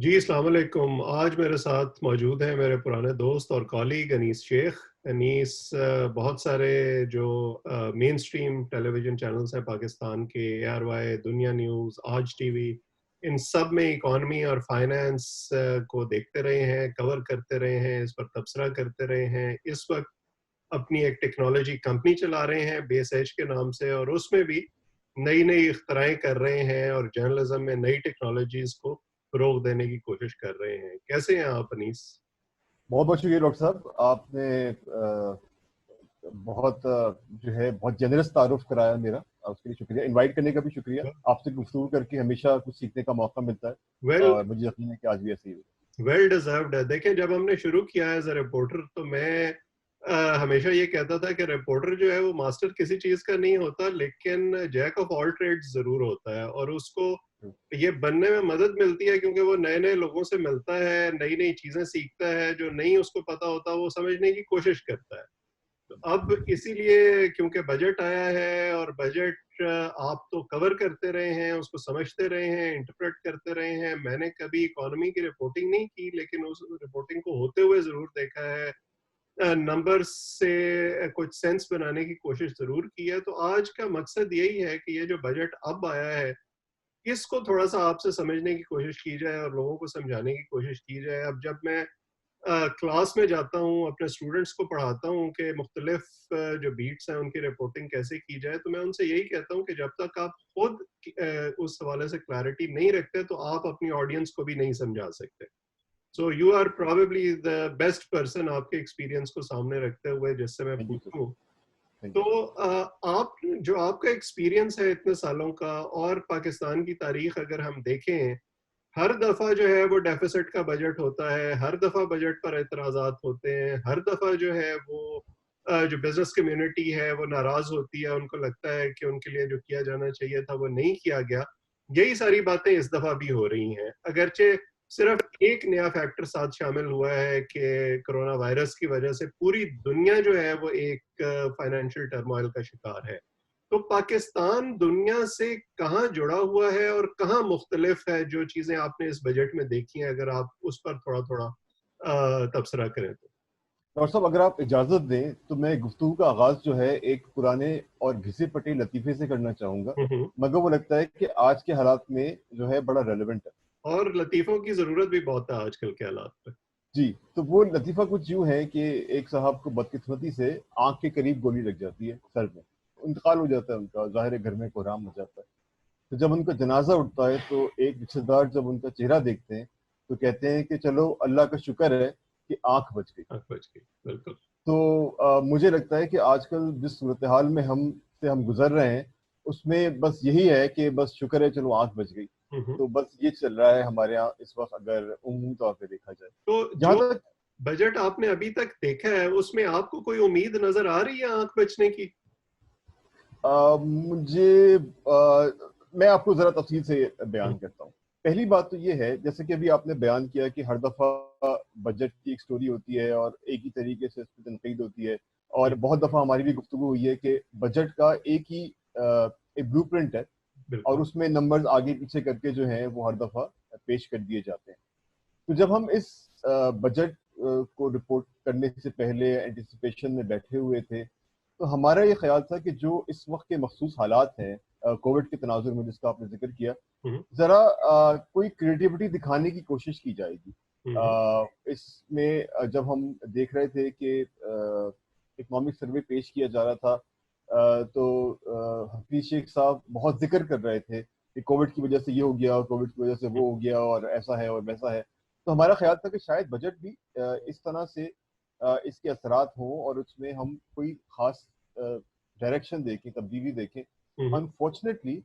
जी, अस्सलाम वालेकुम। आज मेरे साथ मौजूद हैं मेरे पुराने दोस्त और कॉलीग अनीस शेख। अनीस बहुत सारे जो मेन स्ट्रीम टेलीविज़न चैनल्स हैं पाकिस्तान के, एआरवाई, दुनिया न्यूज़, आज टीवी, इन सब में इकॉनमी और फाइनेंस को देखते रहे हैं, कवर करते रहे हैं, इस पर तबसरा करते रहे हैं। इस वक़्त अपनी एक टेक्नोलॉजी कंपनी चला रहे हैं बेस एज के नाम से, और उसमें भी नई-नई इख्तराएँ कर रहे हैं और जर्नलिज़्म में नई टेक्नोलॉजीज़ को फ़रोग़ देने की कोशिश कर रहे हैं। कैसे हैं आप अनीस? बहुत बहुत शुक्रिया डॉक्टर साहब। आपने बहुत जो है बहुत जेनरस तारुफ कराया मेरा। उसके लिए शुक्रिया। इनवाइट करने का भी शुक्रिया। आपसे गुफ्तगू करके हमेशा कुछ सीखने का मौका मिलता है वेल और मुझे यकीन है कि आज भी ऐसे ही होगा। वेल डिज़र्व्ड है। देखिए, जब हमने शुरू किया एज़ अ रिपोर्टर, तो मैं हमेशा ये कहता था कि रिपोर्टर जो है वो मास्टर किसी चीज़ का नहीं होता, लेकिन जैक ऑफ ऑल ट्रेड्स ज़रूर होता है, और उसको ये बनने में मदद मिलती है क्योंकि वो नए-नए लोगों से मिलता है, नई-नई चीज़ें सीखता है, जो नहीं उसको पता होता वो समझने की कोशिश करता है। तो अब इसीलिए क्योंकि बजट आया है, और बजट आप तो कवर करते रहे हैं, उसको समझते रहे हैं, इंटरप्रेट करते रहे हैं। मैंने कभी इकोनॉमी की रिपोर्टिंग नहीं की, लेकिन उस रिपोर्टिंग को होते हुए ज़रूर देखा है। नंबर्स से कुछ सेंस बनाने की कोशिश ज़रूर की है। तो आज का मकसद यही है कि ये जो बजट अब आया है, इसको थोड़ा-सा आपसे समझने की कोशिश की जाए और लोगों को समझाने की कोशिश की जाए। अब जब मैं क्लास में जाता हूँ, अपने स्टूडेंट्स को पढ़ाता हूँ कि मुख्तलिफ जो बीट्स हैं उनकी रिपोर्टिंग कैसे की जाए, तो मैं उनसे यही कहता हूँ कि जब तक आप खुद उस हवाले से क्लैरिटी नहीं रखते, तो आप अपनी ऑडियंस को भी नहीं समझा सकते। So you are probably the best person, आपके एक्सपीरियंस को सामने रखते हुए, जिससे मैं थैंक यू सर। पूछूं। थैंक तो यू। आप जो आपका एक्सपीरियंस है इतने सालों का, और पाकिस्तान की तारीख अगर हम देखें, हर दफा जो है वो डेफिसिट का बजट होता है, हर दफा बजट पर एतराजात होते हैं, हर दफा जो है वो जो बिजनेस कम्युनिटी है वो नाराज होती है, उनको लगता है कि उनके लिए जो किया जाना चाहिए था वो नहीं किया गया। यही सारी बातें इस दफा भी हो रही हैं, अगरचे सिर्फ एक नया फैक्टर साथ शामिल हुआ है कि कोरोना वायरस की वजह से पूरी दुनिया जो है वो एक फाइनेंशियल टर्मोइल का शिकार है। तो पाकिस्तान दुनिया से कहाँ जुड़ा हुआ है और कहाँ मुख्तलिफ है, जो चीजें आपने इस बजट में देखी हैं, अगर आप उस पर थोड़ा थोड़ा तबसरा करें तो। डॉक्टर साहब, अगर आप इजाज़त दें तो मैं गुफ्तगू का आगाज़ जो है एक पुराने और घिसे पटे लतीफ़े से करना चाहूँगा, हम्म। मगर वो लगता है कि आज के हालात में जो है बड़ा रेलेवेंट है। और लतीफ़ों की जरूरत भी बहुत है आजकल के हालात में। जी, तो वो लतीफ़ा कुछ यूँ है कि एक साहब को बदकिस्मती से आँख के करीब गोली लग जाती है सर में। इंतकाल हो जाता है उनका, ज़ाहिर है घर में कोहराम हो जाता है। तो जब उनका जनाजा उठता है तो एक रिश्तेदार जब उनका चेहरा देखते हैं तो कहते हैं कि चलो अल्लाह का शुक्र है कि आँख बच गई। आँख बच गई, बिल्कुल। तो मुझे लगता है कि आजकल जिस सूरत हाल में हम गुजर रहे हैं, उसमें बस यही है कि बस शुक्र है चलो आँख बच गई। हम्म। तो बस ये चल रहा है हमारे यहाँ इस वक़्त, अगर उमूमी तौर पे देखा जाए। तो जहाँ जो तक बजट आपने अभी तक देखा है, उसमें आपको कोई उम्मीद नजर आ रही है आँख बचने की? मुझे मैं आपको ज़रा तफ़सील से बयान करता हूँ। पहली बात तो ये है, जैसे कि अभी आपने बयान किया कि हर दफ़ा बजट की एक स्टोरी होती है और एक ही तरीके से उसपे तनकीद होती है, और बहुत दफ़ा हमारी भी गुफ्तगू हुई है कि बजट का एक ही एक ब्लूप्रिंट है और बिल्कुल। उसमें नंबर्स आगे पीछे करके जो हैं वो हर दफ़ा पेश कर दिए जाते हैं। तो जब हम इस बजट को रिपोर्ट करने से पहले एंटिसिपेशन में बैठे हुए थे, तो हमारा ये ख्याल था कि जो इस वक्त के मखसूस हालात हैं कोविड के तनाजुर में जिसका आपने जिक्र किया, हम्म। ज़रा कोई क्रिएटिविटी दिखाने की कोशिश की जाएगी। हम्म। इसमें जब हम देख रहे थे कि इकोनॉमिक सर्वे पेश किया जा रहा था, तो हफीज शेख साहब बहुत जिक्र कर रहे थे कि कोविड की वजह से ये हो गया, कोविड की वजह से वो हो गया, और ऐसा है और वैसा है। तो हमारा ख्याल था कि शायद बजट भी इस तरह से इसके असरात हों और उसमें हम कोई खास डायरेक्शन देखें, तब्दीली देखें। हम्म। अनफॉर्चुनेटली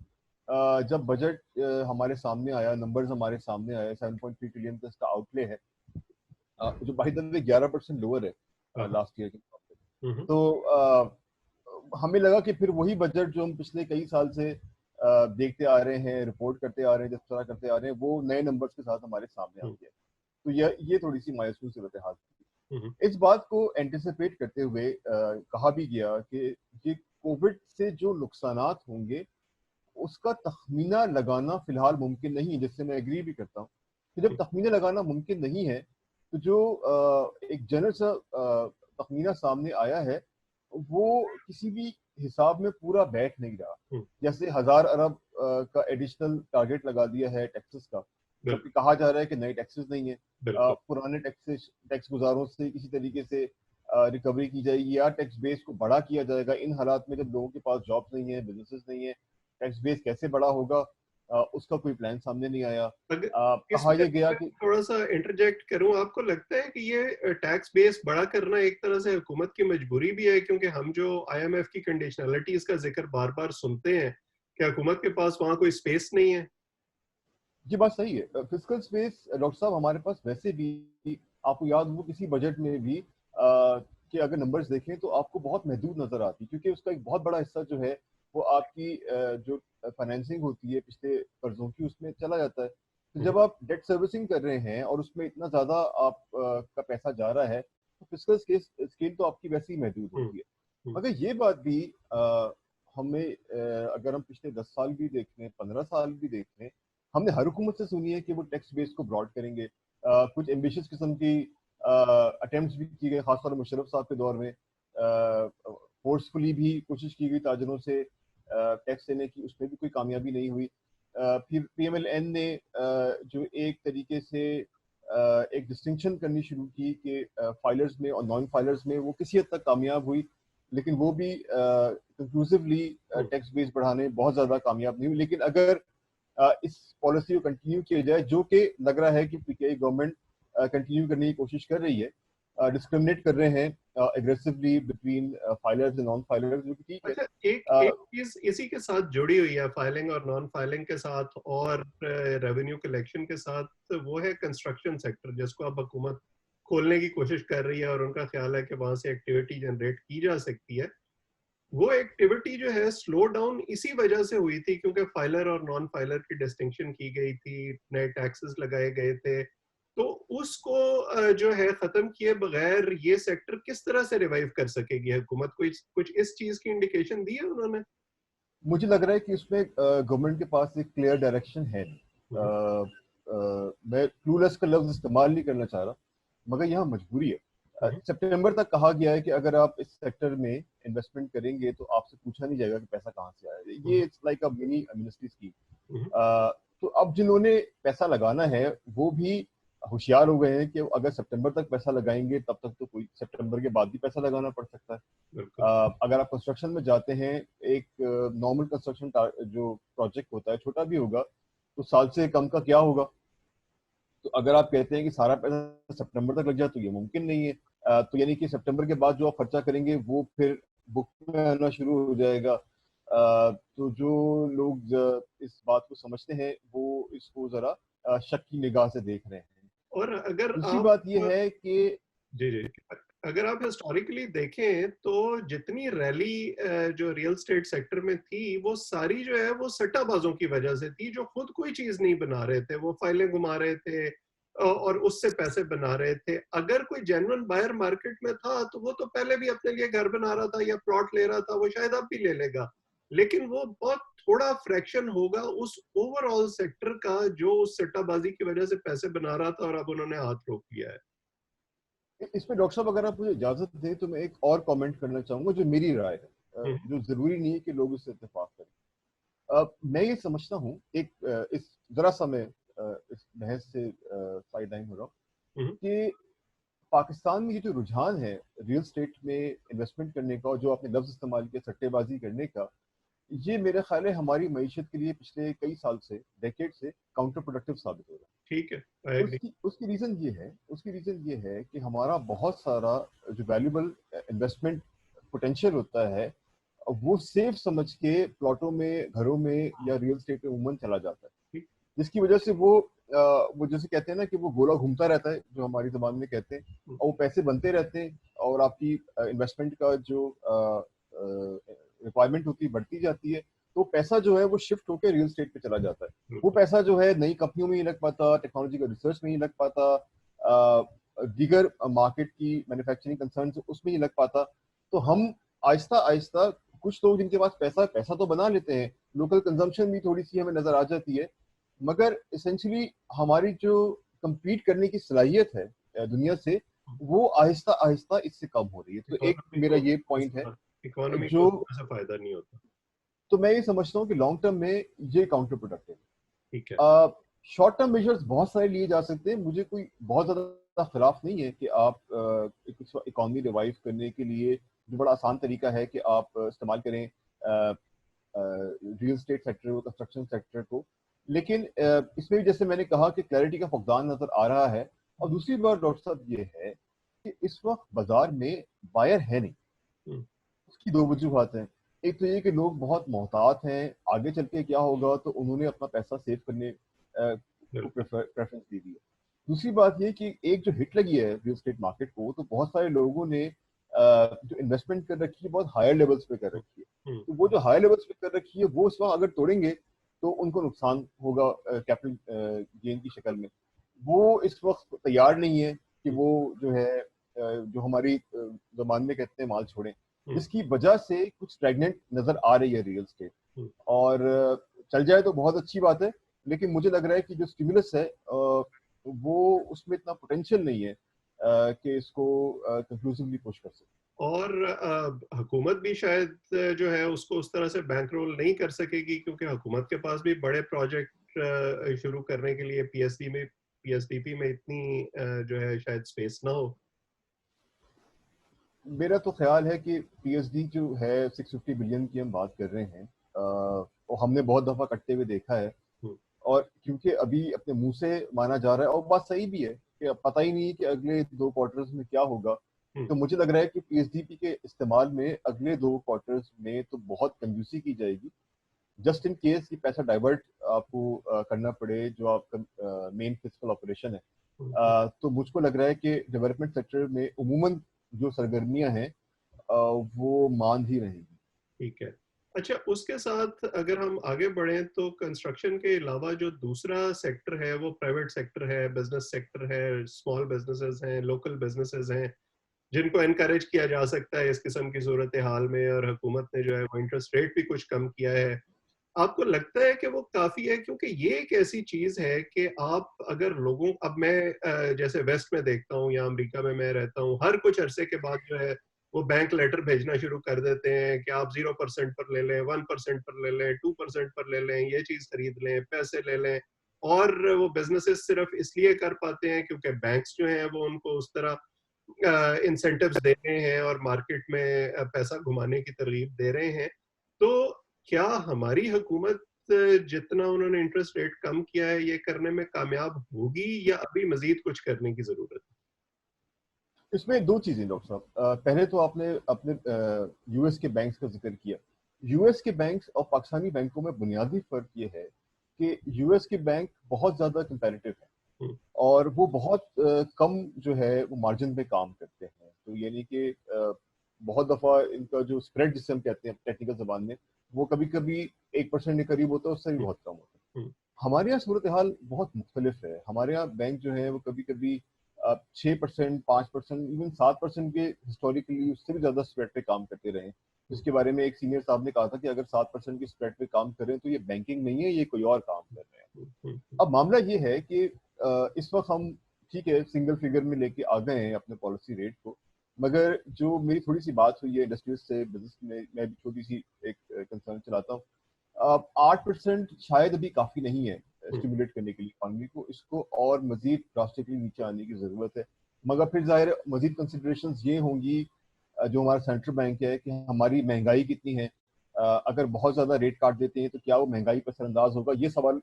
जब बजट हमारे सामने आया, नंबर्स हमारे सामने आए, 7.3 ट्रिलियन का इसका आउटले है, जो बाय द वे 11% लोअर है हाँ। लास्ट ईयर के मुकाबले। हम्म। तो हमें लगा कि फिर वही बजट जो हम पिछले कई साल से देखते आ रहे हैं, रिपोर्ट करते आ रहे हैं, जिस तरह करते आ रहे हैं, वो नए नंबर्स के साथ हमारे सामने आ हम्म। गया। तो ये थोड़ी सी मायूस सूरत हाल हम्म। थी। इस बात को एंटिसिपेट करते हुए कहा भी गया कि ये कोविड से जो नुकसानात होंगे उसका तखमीना लगाना फिलहाल मुमकिन नहीं है, जिससे मैं एग्री भी करता हूँ। तो जब तखमीना लगाना मुमकिन नहीं है, तो जो एक जनरल सा तखमीना सामने आया है, वो किसी भी हिसाब में पूरा बैठ नहीं रहा। हम्म, जैसे 1000 अरब का एडिशनल टारगेट लगा दिया है टैक्सेस का, जबकि बिल्कुल कहा जा रहा है कि नए टैक्सेस नहीं है। बिल्कुल। पुराने टैक्स गुजारों से किसी तरीके से रिकवरी की जाएगी या टैक्स बेस को बड़ा किया जाएगा। इन हालात में जब लोगों के पास जॉब्स नहीं है, बिजनेसेस नहीं है, टैक्स बेस कैसे बड़ा होगा, उसका कोई प्लान सामने नहीं आया। अगर कहा इसमें यह गया मैं कि थोड़ा सा इंटरजेक्ट करूं, आपको लगता है कि ये टैक्स बेस बड़ा करना एक तरह से हुकूमत की मजबूरी भी है, क्योंकि हम जो आईएमएफ की कंडीशनलिटीज का जिक्र बार बार सुनते हैं कि हुकूमत के पास वहां कोई स्पेस नहीं है? ये बात सही है। फिजिकल स्पेस डॉक्टर साहब हमारे पास वैसे भी, आपको याद हो किसी बजट में भी कि अगर नंबर्स देखें तो आपको बहुत महदूद नजर आती है, क्योंकि उसका एक बहुत बड़ा हिस्सा जो है वो आपकी जो फाइनेंसिंग होती है पिछले कर्जों की, उसमें चला जाता है। तो हम्म, जब आप डेट सर्विसिंग कर रहे हैं और उसमें इतना ज्यादा आप का पैसा जा रहा है, तो फिजिकल स्केल तो आपकी वैसे ही महदूद हम्म, होती है। हम्म। मगर ये बात भी हमें अगर हम पिछले 10 साल भी देख लें, 15 साल भी देख लें, हमने हर हुकूमत से सुनी है कि वो टैक्स बेस को ब्रॉड करेंगे। कुछ एम्बिशियस किस्म की अटेम्प्ट्स भी की गए, खासतौर पर मुशर्रफ साहब के दौर में फोर्सफुली भी कोशिश की गई ताजरों से टैक्स लेने की, उसमें भी कोई कामयाबी नहीं हुई। फिर पीएमएलएन ने जो एक तरीके से एक डिस्टिंक्शन करनी शुरू की कि फाइलर्स में और नॉन फाइलर्स में, वो किसी हद तक कामयाब हुई, लेकिन वो भी कंक्लूसिवली हम्म। टैक्स बेस बढ़ाने बहुत ज़्यादा कामयाब नहीं हुई। लेकिन अगर इस पॉलिसी को कंटिन्यू किया जाए, जो कि लग रहा है कि पीटीआई गवर्नमेंट कंटिन्यू करने की कोशिश कर रही है, डिस्क्रिमिनेट कर रहे हैं aggressively between filers and non filers, जो कि ठीक है। अच्छा, एक एक चीज इसी के साथ जुड़ी हुई है, फाइलिंग और नॉन फाइलिंग के साथ और रेवेन्यू कलेक्शन के साथ, तो वो है कंस्ट्रक्शन सेक्टर, जिसको अब हुकूमत खोलने की कोशिश कर रही है और उनका ख्याल है कि वहां से एक्टिविटी जनरेट की जा सकती है। वो एक्टिविटी जो है स्लो डाउन इसी वजह से हुई थी, क्योंकि फाइलर और नॉन फाइलर की डिस्टिंक्शन की गई थी, नए टैक्सेस लगाए गए थे। तो उसको जो है खत्म किए बगैर ये सेक्टर किस तरह से रिवाइव कर सकेगी हुकूमत? कुछ कुछ इस चीज की इंडिकेशन दी है उन्होंने? मुझे लग रहा है कि उसमें गवर्नमेंट के पास एक क्लियर डायरेक्शन है। हम्म, मैं क्लूलेस का लफ्ज इस्तेमाल नहीं करना चाह रहा, मगर यहाँ मजबूरी है। हम्म, सितंबर तक कहा गया है कि अगर आप इस सेक्टर में इन्वेस्टमेंट करेंगे तो आपसे पूछा नहीं जाएगा कि पैसा कहाँ से आया। ये hmm, it's like a mini ministry scheme. हम्म, तो अब जिन्होंने पैसा लगाना है वो भी होशियार हो गए हैं कि अगर सितंबर तक पैसा लगाएंगे तब तक तो कोई सितंबर के बाद भी पैसा लगाना पड़ सकता है। बिल्कुल। अगर आप कंस्ट्रक्शन में जाते हैं, एक नॉर्मल कंस्ट्रक्शन जो प्रोजेक्ट होता है, छोटा भी होगा, तो साल से कम का क्या होगा। तो अगर आप कहते हैं कि सारा पैसा सितंबर तक लग जाए, तो ये मुमकिन नहीं है। तो यानी कि सितंबर के बाद जो आप खर्चा करेंगे वो फिर बुक में आना शुरू हो जाएगा। तो जो लोग इस बात को समझते हैं वो इसको जरा शक की निगाह से देख रहे हैं। और अगर दूसरी आप बात यह है कि जी जी, अगर आप हिस्टोरिकली देखें तो जितनी रैली जो रियल स्टेट सेक्टर में थी, वो सारी जो है वो सट्टाबाजों की वजह से थी, जो खुद कोई चीज नहीं बना रहे थे, वो फाइलें घुमा रहे थे और उससे पैसे बना रहे थे। अगर कोई जेन्युइन बायर मार्केट में था तो वो तो पहले भी अपने लिए घर बना रहा था या प्लॉट ले रहा था, वो शायद अब भी ले लेगा, लेकिन वो बहुत थोड़ा फ्रैक्शन होगा उस ओवरऑल सेक्टर का जो उस सट्टाबाजी की वजह से पैसे बना रहा था, और अब उन्होंने हाथ रोक लिया है। इसमें डॉक्टर साहब अगर आप मुझे इजाजत दें तो मैं एक और कमेंट करना चाहूंगा, जो मेरी राय है, हम्म, जो जरूरी नहीं है कि लोग इससे इत्तेफाक करें। मैं ये समझता हूँ, एक इस जरा सा मैं इस बहस से साइड लाइन हो रहा हूँ हम्म, कि पाकिस्तान में ये जो रुझान है रियल स्टेट में इन्वेस्टमेंट करने का, और जो आपने लफ्ज इस्तेमाल किया सट्टेबाजी करने का, ये मेरे ख्याल है हमारी मईशत के लिए पिछले कई साल से, डेकेड से काउंटर प्रोडक्टिव साबित हो रहा है। ठीक है, आई एग्री। उसकी रीजन ये है कि हमारा बहुत सारा जो वैल्यूबल इन्वेस्टमेंट पोटेंशियल होता है, वो सेफ समझ के प्लॉटों में, घरों में या रियल स्टेट में उमूमन चला जाता है, जिसकी वजह से वो जैसे कहते हैं ना कि वो गोला घूमता रहता है, जो हमारी जबान में कहते हैं, और वो पैसे बनते रहते हैं, और आपकी इन्वेस्टमेंट का जो रिक्वायरमेंट होती है बढ़ती जाती है। तो पैसा जो है वो शिफ्ट होकर रियल स्टेट पे चला जाता है। वो पैसा जो है नई कंपनियों में ही लग पाता, टेक्नोलॉजी का रिसर्च में ही लग पाता, दीगर मार्केट की मैन्युफैक्चरिंग कंसर्न उसमें ही लग पाता। तो हम आहिस्ता आहिस्ता, कुछ लोग जिनके पास पैसा पैसा तो बना लेते हैं, लोकल कंजम्पशन भी थोड़ी सी हमें नजर आ जाती है, मगर इसेंशली हमारी जो compete करने की सलाहियत है दुनिया से, वो आहिस्ता आहिस्ता इससे कम हो रही है। तो एक इकोनॉमी मेरा को ये पॉइंट है इकोनॉमी को जो, उसमें से फायदा नहीं होता। तो मैं ये समझता हूँ कि लॉन्ग टर्म में ये काउंटर प्रोडक्टिव ठीक है। है। शॉर्ट टर्म मेजर्स बहुत सारे लिए जा सकते हैं, मुझे कोई बहुत ज्यादा खिलाफ नहीं है कि आप इकोनॉमी रिवाइव करने के लिए जो बड़ा आसान तरीका है कि आप इस्तेमाल करें रियल एस्टेट सेक्टर को, कंस्ट्रक्शन सेक्टर को। लेकिन इसमें भी जैसे मैंने कहा कि क्लैरिटी का फुकदान नजर आ रहा है। और दूसरी बात डॉक्टर साहब ये है कि इस वक्त बाजार में बायर है नहीं। हम्म, उसकी दो वजूहत हैं। एक तो ये कि लोग बहुत मोहतात हैं, आगे चल के क्या होगा, तो उन्होंने अपना पैसा सेव करने को बिल्कुल। प्रेफरेंस दे दी है। दूसरी बात ये कि एक जो हिट लगी है रियल एस्टेट मार्केट को, तो बहुत सारे लोगों ने जो इन्वेस्टमेंट कर रखी है बहुत हायर लेवल्स पे कर हम्म, रखी है। हम्म, तो वो जो हायर लेवल्स पे कर रखी है वो इस वक्त अगर तोड़ेंगे तो उनको नुकसान होगा कैपिटल गेन की शक्ल में। वो इस वक्त तैयार नहीं है कि वो जो है जो हमारी जबान में कहते हैं माल छोड़ें, हम्म, जिसकी वजह से कुछ स्टैग्नेंट नजर आ रही है रियल एस्टेट। हम्म। और चल जाए तो बहुत अच्छी बात है, लेकिन मुझे लग रहा है कि जो स्टिमुलस है वो उसमें इतना पोटेंशियल नहीं है कि इसको कंक्लूसिवली पुश कर सके। और हुकूमत भी शायद जो है उसको उस तरह से बैंक रोल नहीं कर सकेगी, क्योंकि हुकूमत के पास भी बड़े प्रोजेक्ट शुरू करने के लिए पीएसडीपी में इतनी जो है शायद स्पेस ना हो। मेरा तो ख्याल है कि पीएसडी जो है 650 बिलियन की हम बात कर रहे हैं, वो हमने बहुत दफा कटते हुए देखा है। हम्म, और क्योंकि अभी अपने मुंह से माना जा रहा है, और बात सही भी है कि अब पता ही नहीं है कि अगले 2 क्वार्टर्स में क्या होगा। हम्म, तो मुझे लग रहा है कि पीएसडीपी के इस्तेमाल में अगले 2 क्वार्टर्स में तो बहुत कंजूसी की जाएगी, जस्ट इन केस कि पैसा डाइवर्ट आपको करना पड़े जो आपका मेन फिजिकल ऑपरेशन है। हम्म। तो मुझको लग रहा है कि डेवलपमेंट सेक्टर में उमूमन जो सरगर्मियां हैं वो मान ही रहेगी। ठीक है। अच्छा, उसके साथ अगर हम आगे बढ़ें तो कंस्ट्रक्शन के अलावा जो दूसरा सेक्टर है वो प्राइवेट सेक्टर है, बिजनेस सेक्टर है, स्मॉल बिजनेसेस हैं, लोकल बिजनेसेस हैं, जिनको एनकरेज किया जा सकता है इस किस्म की सूरत हाल में, और हुकूमत ने जो है वो इंटरेस्ट रेट भी कुछ कम किया है। आपको लगता है कि वो काफी है? क्योंकि ये एक ऐसी चीज है कि आप अगर लोगों, अब मैं जैसे वेस्ट में देखता हूँ या अमेरिका में मैं रहता हूँ, हर कुछ अरसे के बाद जो है वो बैंक लेटर भेजना शुरू कर देते हैं कि आप 0% पर ले लें, 1% पर ले लें, 2% पर ले लें, ये चीज खरीद लें, पैसे ले लें। और वो बिजनेसेस सिर्फ इसलिए कर पाते हैं क्योंकि बैंक्स जो हैं वो उनको उस तरह इंसेंटिव्स दे रहे हैं और मार्केट में पैसा घुमाने की तरगीब दे रहे हैं। तो क्या हमारी हुकूमत जितना उन्होंने इंटरेस्ट रेट कम किया है ये करने में कामयाब होगी, या अभी मजीद कुछ करने की जरूरत इसमें दो चीजें डॉक्टर साहब। पहले तो आपने अपने यूएस के बैंक्स का जिक्र किया। यूएस के बैंक्स और पाकिस्तानी बैंकों में बुनियादी फर्क ये है कि यूएस के बैंक बहुत ज्यादा कंपेरेटिव है, है? और वो बहुत कम जो है वो मार्जिन पे काम करते हैं। तो यानी कि बहुत दफा इनका जो स्प्रेड जिसे हम कहते हैं टेक्निकल जबान में, वो कभी कभी 1% के करीब होता है, उससे भी बहुत कम होता है। हम्म, हमारे यहाँ सूरत हाल बहुत मुख्तलिफ है। हमारे यहाँ बैंक जो है वो कभी कभी 6%, 5%, इवन 7% के हिस्टोरिकली उससे भी ज्यादा स्प्रेड पे काम करते रहे। हम्म, जिसके बारे में एक सीनियर साहब ने कहा था कि अगर 7% की स्प्रेड पे काम करें तो ये बैंकिंग नहीं है, ये कोई और काम कर रहे हैं। हम्म, अब मामला ये है कि इस वक्त हम ठीक है सिंगल फिगर में लेके आ गए हैं अपने पॉलिसी रेट को, मगर जो मेरी थोड़ी सी बात हुई है इंडस्ट्रीज से, बिजनेस में मैं भी छोटी सी एक कंसर्न चलाता हूँ। 8% शायद अभी काफी नहीं है हम्म, स्टिमुलेट करने के लिए इकॉनमी को, इसको और मजीद ड्रास्टिकली नीचे आने की जरूरत है। मगर फिर जाहिर है मजीद कंसिडरेशन ये होंगी जो हमारा सेंट्रल बैंक है कि हमारी महंगाई कितनी है। अगर बहुत ज्यादा रेट काट देते हैं तो क्या वो महंगाई पर असरअंदाज होगा, ये सवाल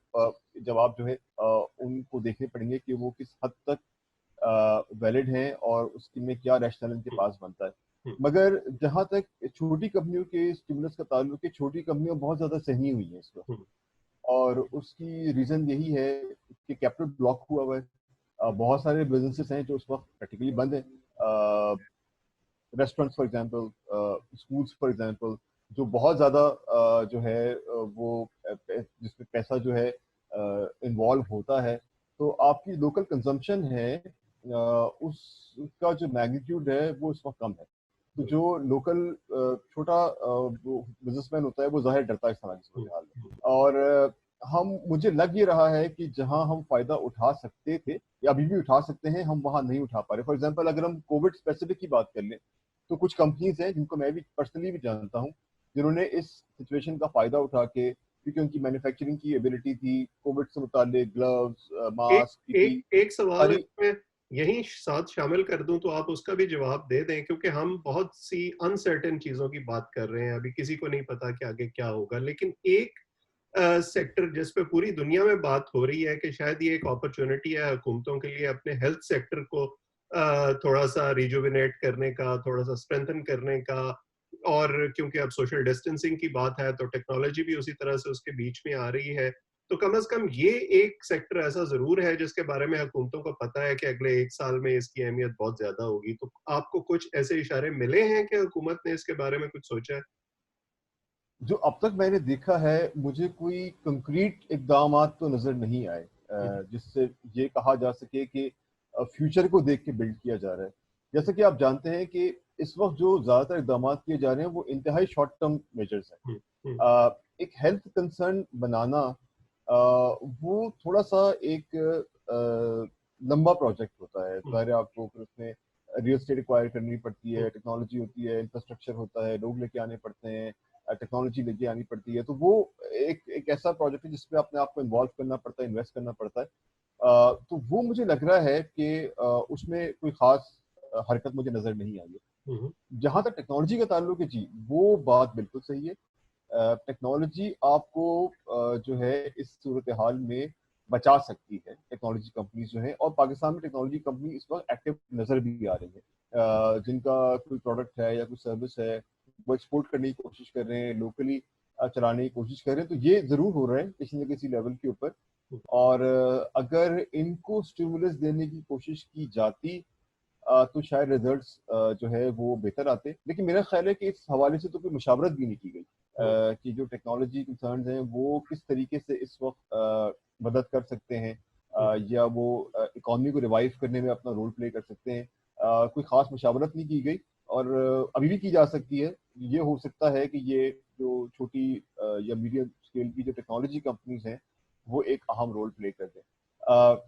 जवाब जो है उनको देखने पड़ेंगे कि वो किस हद तक वैलिड हैं और उसकी में क्या रैशनल इनके पास बनता है। हम्म, मगर जहां तक छोटी कंपनियों के स्टिमुलस का ताल्लुक है, छोटी कंपनियां बहुत ज्यादा सहमी हुई हैं इस वक्त। हम्म, और उसकी रीजन यही है कि कैपिटल ब्लॉक हुआ हुआ है। बहुत सारे बिजनेसेस हैं जो उस वक्त प्रैक्टिकली बंद हैं। Restaurants for example, schools for example, जो बहुत ज़्यादा जो है वो जिसमें पैसा जो है इन्वॉल्व होता है। तो आपकी लोकल कंजम्पशन है उसका जो मैग्नीट्यूड है वो इस वक्त कम है। तो हम्म, जो लोकल छोटा बिजनेसमैन होता है वो जाहिर डरता है इस तरह की हम्म, सूरत हाल में। हम्म, और हम मुझे लग ये रहा है कि जहां हम फायदा उठा सकते थे अभी भी उठा सकते हैं, हम वहाँ नहीं उठा पा रहे। फॉर एग्जाम्पल अगर हम कोविड स्पेसिफिक की बात कर लें, तो कुछ कंपनीज हैं जिनको मैं भी पर्सनली भी जानता हूँ, जिन्होंने इस सिचुएशन का फायदा उठा के, क्योंकि उनकी मैन्युफैक्चरिंग की एबिलिटी थी, कोविड से मुतालिक ग्लव्स, एक मास्क, पीपी एक सवाल सारी। इसमें यहीं साथ शामिल कर दूं तो आप उसका भी जवाब दे दें, क्योंकि हम बहुत सी अनसर्टेन चीजों की बात कर रहे हैं, अभी किसी को नहीं पता कि आगे क्या होगा। लेकिन एक सेक्टर जिस पे पूरी दुनिया में बात हो रही है कि शायद ये एक अपॉर्चुनिटी है हुकूमतों के लिए अपने हेल्थ सेक्टर को थोड़ा सा रिजुविनेट करने का, थोड़ा सा स्ट्रेंथन करने का। और क्योंकि अब सोशल डिस्टेंसिंग की बात है तो टेक्नोलॉजी भी उसी तरह से उसके बीच में आ रही है। तो कम से कम ये एक सेक्टर ऐसा जरूर है जिसके बारे में हुकूमतों को पता है कि अगले एक साल में इसकी अहमियत बहुत ज्यादा होगी। तो आपको कुछ ऐसे इशारे मिले हैं कि हुकूमत ने इसके बारे में कुछ सोचा है? जो अब तक मैंने देखा है, मुझे कोई कंक्रीट इकदाम तो नजर नहीं आए हम्म, जिससे ये कहा जा सके कि फ्यूचर को देख के बिल्ड किया जा रहा है। जैसा कि आप जानते हैं कि इस वक्त जो ज्यादातर इकदाम किए जा रहे हैं वो इंतहाई शॉर्ट टर्म मेजर्स हैं। हम्म, हम्म, एक हेल्थ कंसर्न बनाना वो थोड़ा सा एक लंबा प्रोजेक्ट होता है। हम्म, ज़ाहिर है आपको फिर उसमें रियल एस्टेट एक्वायर करनी पड़ती हम्म, है, टेक्नोलॉजी होती है, इंफ्रास्ट्रक्चर होता है, लोग लेके आने पड़ते हैं, टेक्नोलॉजी लेके आनी पड़ती है। तो वो एक एक ऐसा प्रोजेक्ट है जिसमें अपने आप को इन्वॉल्व करना पड़ता है, इन्वेस्ट करना पड़ता है। तो वो मुझे लग रहा है कि उसमें कोई खास हरकत मुझे नजर नहीं आई है। हम्म, जहां तक टेक्नोलॉजी का ताल्लुक है, जी वो बात बिल्कुल सही है। टेक्नोलॉजी आपको जो है इस सूरत हाल में बचा सकती है। टेक्नोलॉजी कंपनीज जो है, और पाकिस्तान में टेक्नोलॉजी कंपनी इस वक्त एक्टिव नजर भी आ रही है, जिनका कोई प्रोडक्ट है या कोई सर्विस है, वो एक्सपोर्ट करने की कोशिश कर रहे हैं, लोकली चलाने की कोशिश कर रहे हैं। तो ये जरूर हो रहा है किसी न किसी लेवल के ऊपर। और अगर इनको स्टिमुलस देने की कोशिश की जाती तो शायद रिजल्ट्स जो है वो बेहतर आते। लेकिन मेरा ख्याल है कि इस हवाले से तो कोई मुशावरत भी नहीं की गई हम्म, कि जो टेक्नोलॉजी कंसर्न्स हैं वो किस तरीके से इस वक्त मदद कर सकते हैं, हम्म। या वो इकॉनमी को रिवाइव करने में अपना रोल प्ले कर सकते हैं। कोई खास मुशावरत नहीं की गई, और अभी भी की जा सकती है। ये हो सकता है कि ये जो छोटी या मीडियम स्केल की जो टेक्नोलॉजी कंपनीज हैं वो एक अहम रोल प्ले कर दें।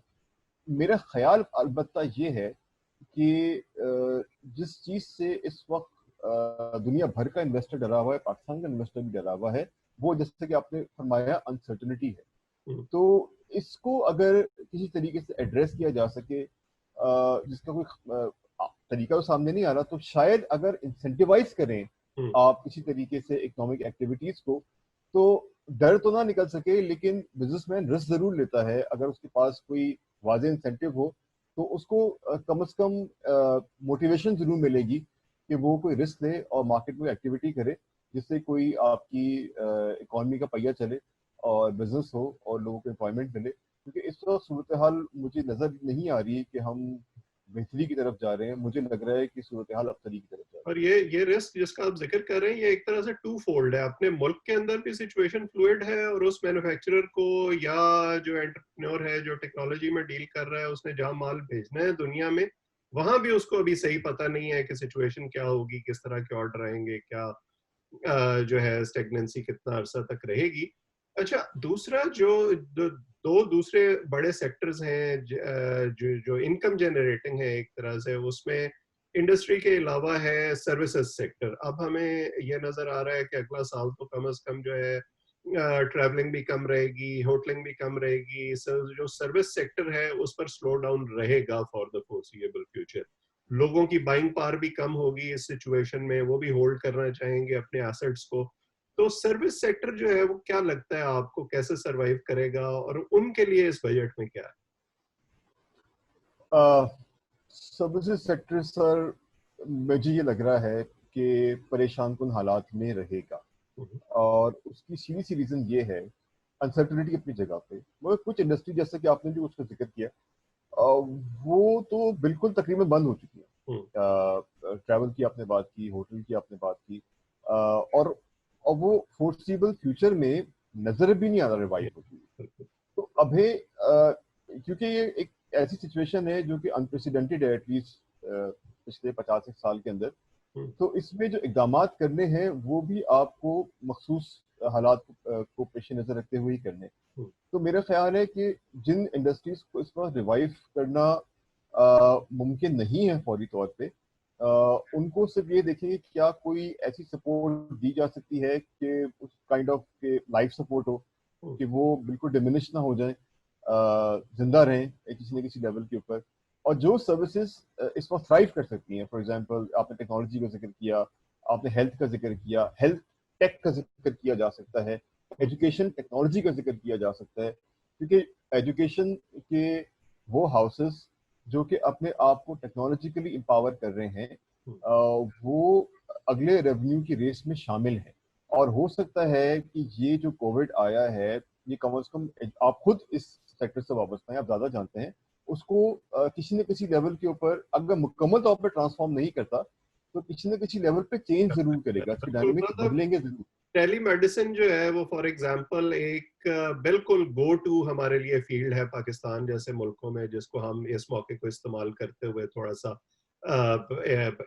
मेरा ख्याल अलबत्ता ये है कि जिस चीज से इस वक्त दुनिया भर का इन्वेस्टर डरा हुआ है, पाकिस्तान का इन्वेस्टर भी डरा हुआ है, वो जैसे कि आपने फरमाया अनसर्टनिटी है। हम्म, तो इसको अगर किसी तरीके से एड्रेस किया जा सके, जिसका कोई तरीका तो सामने नहीं आ रहा, तो शायद अगर इंसेंटिवाइज करें हम्म, आप किसी तरीके से इकोनॉमिक एक्टिविटीज को, तो डर तो ना निकल सके, लेकिन बिजनेसमैन रिस्क जरूर लेता है। अगर उसके पास कोई वाज़ेह इंसेंटिव हो तो उसको कम से कम मोटिवेशन जरूर मिलेगी कि वो कोई रिस्क ले और मार्केट में एक्टिविटी करे, जिससे कोई आपकी इकॉनमी का पहिया चले और बिजनेस हो और लोगों को एम्प्लॉयमेंट मिले। क्योंकि इस वक्त सूरत हाल मुझे नजर नहीं आ रही कि हम बेहतरी की तरफ जा रहे हैं। मुझे लग रहा है कि सूरत हाल अबतरी की तरफ जा रही और ये रिस्क जिसका आप जिक्र कर रहे हैं, ये एक तरह से टू फोल्ड है। अपने मुल्क के अंदर भी सिचुएशन फ्लूइड है, और उस मैन्युफैक्चरर को या जो एंटरप्रेन्योर है जो टेक्नोलॉजी में डील कर रहा है, उसने जहां माल भेजना है दुनिया में, वहां भी उसको अभी सही पता नहीं है कि सिचुएशन क्या होगी, किस तरह के ऑर्डर आएंगे, क्या जो है स्टेगनेंसी कितना अरसा तक रहेगी। अच्छा, दूसरा दो दूसरे बड़े सेक्टर्स हैं जो जो इनकम जनरेटिंग है एक तरह से, उसमें इंडस्ट्री के अलावा है सर्विसेज सेक्टर। अब हमें यह नजर आ रहा है कि अगला साल तो कम से कम जो है ट्रैवलिंग भी कम रहेगी, होटलिंग भी कम रहेगी। जो सर्विस सेक्टर है उस पर स्लो डाउन रहेगा फॉर द फोर्सिएबल फ्यूचर। लोगों की बाइंग पावर भी कम होगी इस सिचुएशन में, वो भी होल्ड करना चाहेंगे अपने एसेट्स को। तो सर्विस सेक्टर जो है वो क्या लगता है आपको कैसे सरवाइव करेगा, और उनके लिए इस बजट में क्या है? है। सर्विसेज सेक्टर सर, मुझे ये लग रहा है कि परेशान कुन हालात में रहेगा, हम्म, और उसकी सीधी सी रीजन ये है अनसर्टनिटी अपनी जगह पे। मगर कुछ इंडस्ट्री जैसे कि आपने जो उसका जिक्र किया, वो तो बिल्कुल तकरीबन बंद हो चुकी हम्म, है। ट्रैवल की आपने बात की, होटल की आपने बात की, और वो फोर्सिबल फ्यूचर में नजर भी नहीं आ रहा रिवाइव होती है। बिल्कुल। तो अभी क्योंकि ये एक ऐसी सिचुएशन है जो कि अनप्रेसिडेंटेड है, एटलीस्ट पिछले 50 एक साल के अंदर। हम्म, तो इसमें जो इकदाम करने हैं वो भी आपको मखसूस हालात को पेश नज़र रखते हुए ही करने हैं। तो मेरा ख्याल है कि जिन इंडस्ट्रीज को इस वक्त रिवाइव करना मुमकिन नहीं है फौरी तौर पे, उनको सिर्फ ये देखेंगे कि क्या कोई ऐसी सपोर्ट दी जा सकती है कि उस काइंड ऑफ के लाइफ सपोर्ट हो, कि वो बिल्कुल डिमिनिश ना हो जाए, जिंदा रहें किसी न किसी लेवल के ऊपर। और जो सर्विसेज इस वक्त थ्राइव कर सकती हैं, फॉर एग्जांपल आपने टेक्नोलॉजी का जिक्र किया, आपने हेल्थ का जिक्र किया, हेल्थ टेक का जिक्र किया जा सकता है, एजुकेशन टेक्नोलॉजी का जिक्र किया जा सकता है, क्योंकि एजुकेशन के वो हाउसेस जो कि अपने आप को टेक्नोलॉजिकली एम्पावर कर रहे हैं, वो अगले रेवेन्यू की रेस में शामिल हैं। और हो सकता है कि ये जो कोविड आया है, ये कम से कम, आप खुद इस सेक्टर से वाबस्ता हैं, आप ज़्यादा जानते हैं उसको, किसी न किसी लेवल के ऊपर अगर मुकम्मल तौर पर ट्रांसफॉर्म नहीं करता तो किसी न किसी लेवल पे चेंज जरूर करेगा, इसके बिल्कुल, डायनेमिक्स मतलब बदलेंगे जरूर। टेली मेडिसिन जो है वो फॉर एग्जांपल एक बिल्कुल गो टू हमारे लिए फील्ड है पाकिस्तान जैसे मुल्कों में, जिसको हम इस मौके को इस्तेमाल करते हुए थोड़ा सा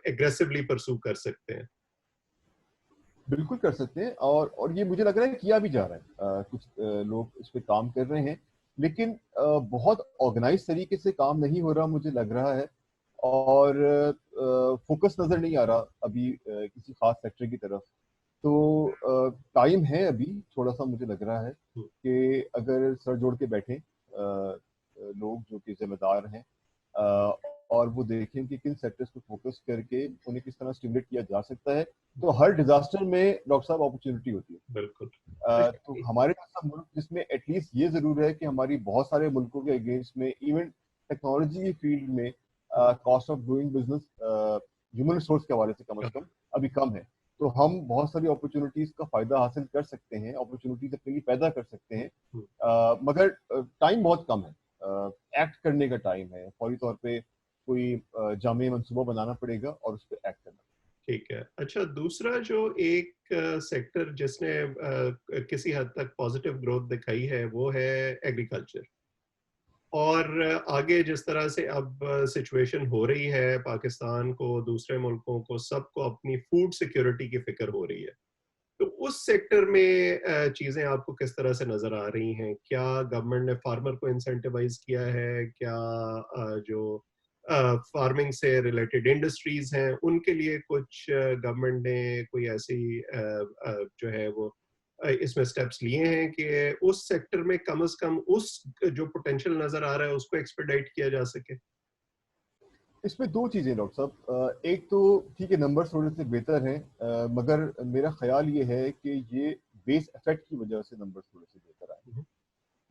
एग्रेसिवली परसू कर सकते हैं। बिल्कुल कर सकते हैं, और ये मुझे लग रहा है किया भी जा रहा है। कुछ लोग इस पे काम कर रहे हैं, लेकिन बहुत ऑर्गेनाइज तरीके से काम नहीं हो रहा मुझे लग रहा है। और फोकस नजर नहीं आ रहा अभी किसी खास सेक्टर की तरफ। तो टाइम है अभी थोड़ा सा, मुझे लग रहा है कि अगर सर जोड़ के बैठे लोग जो कि जिम्मेदार हैं, अ, और वो देखें कि किन सेक्टर्स पे फोकस करके उन्हें किस तरह स्टिमुलेट किया जा सकता है, तो हर डिजास्टर में डॉक्टर साहब अपॉर्चुनिटी होती है। बिल्कुल। तो हमारे जैसा मुल्क जिसमें एटलीस्ट ये जरूर है कि हमारी बहुत सारे मुल्कों के अगेंस्ट में इवन टेक्नोलॉजी की फील्ड में cost of doing business human resource के हवाले से कम अभी कम है। तो हम बहुत सारी अपॉर्चुनिटीज का फायदा हासिल कर सकते हैं, अपॉर्चुनिटीज अपने लिए पैदा कर सकते हैं, मगर टाइम बहुत कम है, एक्ट करने का टाइम है। फौरी तौर पे कोई जामे मंसूबा बनाना पड़ेगा और उस पर एक्ट करना। ठीक है। अच्छा, दूसरा जो एक सेक्टर जिसने किसी हद तक पॉजिटिव ग्रोथ दिखाई है वो है एग्रीकल्चर। और आगे जिस तरह से अब सिचुएशन हो रही है, पाकिस्तान को, दूसरे मुल्कों को, सबको अपनी फूड सिक्योरिटी की फिक्र हो रही है। तो उस सेक्टर में चीजें आपको किस तरह से नजर आ रही हैं? क्या गवर्नमेंट ने फार्मर को इंसेंटिवाइज किया है? क्या जो फार्मिंग से रिलेटेड इंडस्ट्रीज हैं उनके लिए कुछ गवर्नमेंट ने कोई ऐसी जो है वो इसमें स्टेप्स लिए हैं कि उस सेक्टर में कम से कम उस जो पोटेंशियल नजर आ रहा है उसको एक्सपेडाइट किया जा सके? इसमें दो चीजें डॉक्टर साहब, एक तो ठीक है, नंबर थोड़े से बेहतर हैं, मगर मेरा ख्याल ये है कि ये बेस इफेक्ट की वजह से नंबर थोड़े से बेहतर आए। हम्म।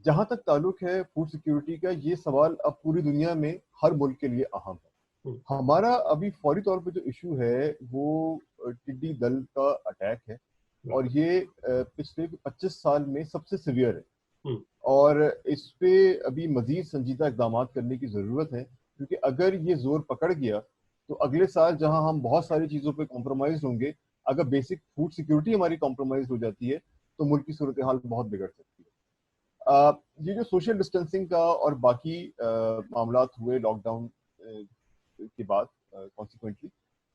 जहां तक ताल्लुक है फूड सिक्योरिटी का, ये सवाल अब पूरी दुनिया में हर मुल्क के लिए अहम है। हम्म। हमारा अभी फौरी तौर पे जो इशू है वो टिड्डी दल का अटैक है, और ये पिछले 25 साल में सबसे सिवियर है। हम्म। और इस पे अभी मजीद संजीदा इकदाम करने की ज़रूरत है, क्योंकि अगर ये जोर पकड़ गया तो अगले साल जहां हम बहुत सारी चीज़ों पे कॉम्प्रोमाइज होंगे, अगर बेसिक फूड सिक्योरिटी हमारी कॉम्प्रोमाइज हो जाती है तो मुल्क की सूरत हाल बहुत बिगड़ सकती है। ये जो सोशल डिस्टेंसिंग का और बाकी मामला हुए लॉकडाउन के बाद कॉन्सिक्वेंटली,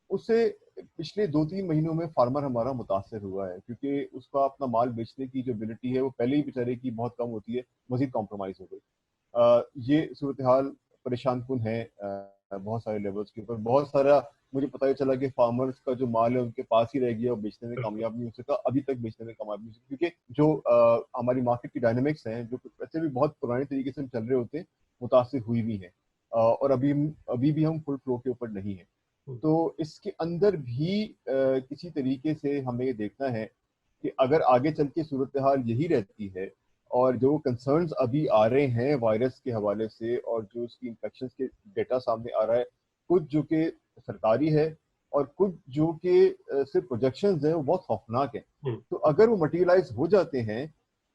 उससे पिछले 2-3 महीनों में फार्मर हमारा मुतासर हुआ है, क्योंकि उसका अपना माल बेचने की जो एबिलिटी है वो पहले ही बेचारे की बहुत कम होती है, मजीद कॉम्प्रोमाइज हो गई। ये सूरत हाल परेशान कुन है बहुत सारे लेवल्स के ऊपर। बहुत सारा मुझे पता ही चला कि फार्मर्स का जो माल है उनके पास ही रह गया, वो बेचने में बिल्कुल। कामयाब नहीं हो सका, अभी तक बेचने में कामयाब नहीं हो सका, क्योंकि जो हमारी मार्केट की डायनेमिक्स हैं जो वैसे भी बहुत पुराने तरीके से चल रहे होते हैं, मुतासर हुई भी हैं। और अभी भी हम फुल फ्लो के ऊपर नहीं है। हम्म। तो इसके अंदर भी किसी तरीके से हमें देखना है कि अगर आगे चल के सूरत हाल यही रहती है, और जो कंसर्न्स अभी आ रहे हैं वायरस के हवाले से, और जो उसकी इन्फेक्शन के डेटा सामने आ रहा है, कुछ जो कि सरकारी है और कुछ जो कि सिर्फ प्रोजेक्शंस हैं, वो बहुत खौफनाक हैं। हम्म। तो अगर वो मटीरियलाइज हो जाते हैं